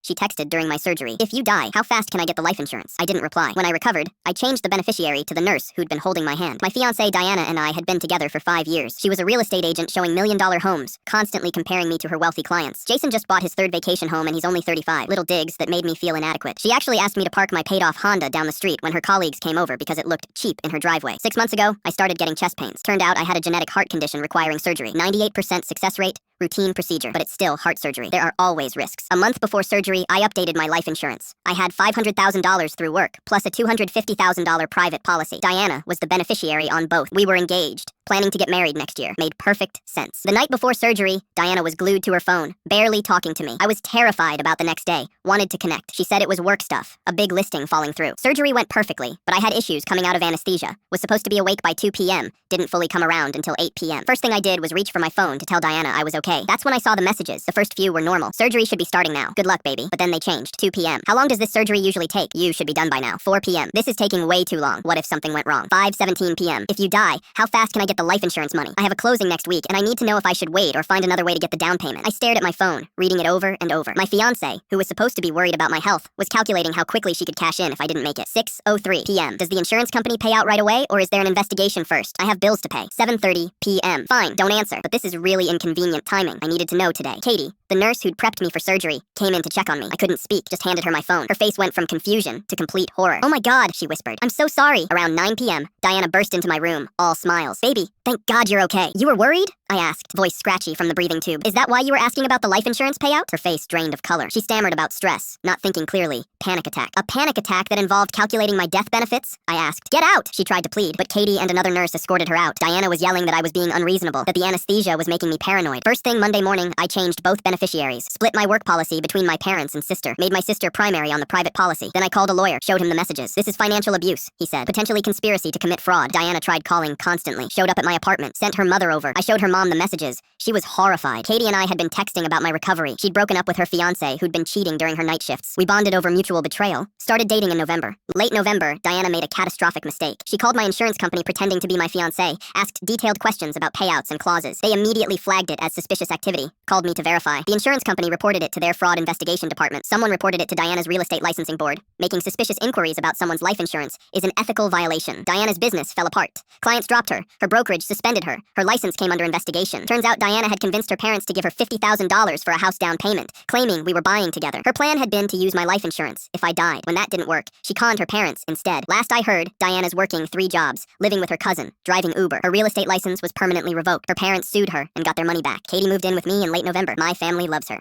She texted during my surgery. If you die, how fast can I get the life insurance? I didn't reply. When I recovered, I changed the beneficiary to the nurse who'd been holding my hand. My fiancée Diana and I had been together for 5 years. She was a real estate agent showing million-dollar homes, constantly comparing me to her wealthy clients. Jason just bought his third vacation home and he's only 35. Little digs that made me feel inadequate. She actually asked me to park my paid-off Honda down the street when her colleagues came over because it looked cheap in her driveway. 6 months ago, I started getting chest pains. Turned out I had a genetic heart condition requiring surgery. 98% success rate, routine procedure, but it's still heart surgery. There are always risks. A month before surgery, I updated my life insurance. I had $500,000 through work, plus a $250,000 private policy. Diana was the beneficiary on both. We were engaged, planning to get married next year. Made perfect sense. The night before surgery, Diana was glued to her phone, barely talking to me. I was terrified about the next day, wanted to connect. She said it was work stuff, a big listing falling through. Surgery went perfectly, but I had issues coming out of anesthesia. Was supposed to be awake by 2 p.m., didn't fully come around until 8 p.m. First thing I did was reach for my phone to tell Diana I was okay. That's when I saw the messages. The first few were normal. Surgery should be starting now. Good luck, baby. But then they changed. 2 p.m. How long does this surgery usually take? You should be done by now. 4 p.m. This is taking way too long. What if something went wrong? 5:17 p.m. If you die, how fast can I get the life insurance money? I have a closing next week, and I need to know if I should wait or find another way to get the down payment. I stared at my phone, reading it over and over. My fiancé, who was supposed to be worried about my health, was calculating how quickly she could cash in if I didn't make it. 6:03 p.m. Does the insurance company pay out right away, or is there an investigation first? I have bills to pay. 7:30 p.m. Fine, don't answer. But this is really inconvenient timing. I needed to know today. Katie, the nurse who'd prepped me for surgery, came in to check on me. I couldn't speak, just handed her my phone. Her face went from confusion to complete horror. Oh my God, she whispered. I'm so sorry. Around 9 p.m., Diana burst into my room, all smiles. Baby, thank God you're okay. You were worried? I asked, voice scratchy from the breathing tube. Is that why you were asking about the life insurance payout? Her face drained of color. She stammered about stress, not thinking clearly. Panic attack. A panic attack that involved calculating my death benefits? I asked. Get out! She tried to plead, but Katie and another nurse escorted her out. Diana was yelling that I was being unreasonable, that the anesthesia was making me paranoid. First thing Monday morning, I changed both beneficiaries, split my work policy between my parents and sister, made my sister primary on the private policy. Then I called a lawyer, showed him the messages. This is financial abuse, he said. Potentially conspiracy to commit fraud. Diana tried calling constantly, showed up at my apartment, sent her mother over. I showed her mom the messages. She was horrified. Katie and I had been texting about my recovery. She'd broken up with her fiancé, who'd been cheating during her night shifts. We bonded over mutual betrayal. Started dating in November. Late November, Diana made a catastrophic mistake. She called my insurance company pretending to be my fiancé, asked detailed questions about payouts and clauses. They immediately flagged it as suspicious activity, called me to verify. The insurance company reported it to their fraud investigation department. Someone reported it to Diana's real estate licensing board. Making suspicious inquiries about someone's life insurance is an ethical violation. Diana's business fell apart. Clients dropped her. Her brokerage suspended her. Her license came under investigation. Turns out Diana had convinced her parents to give her $50,000 for a house down payment, claiming we were buying together. Her plan had been to use my life insurance if I died. When that didn't work, she conned her parents instead. Last I heard, Diana's working 3 jobs, living with her cousin, driving Uber. Her real estate license was permanently revoked. Her parents sued her and got their money back. Katie moved in with me in late November. My family loves her.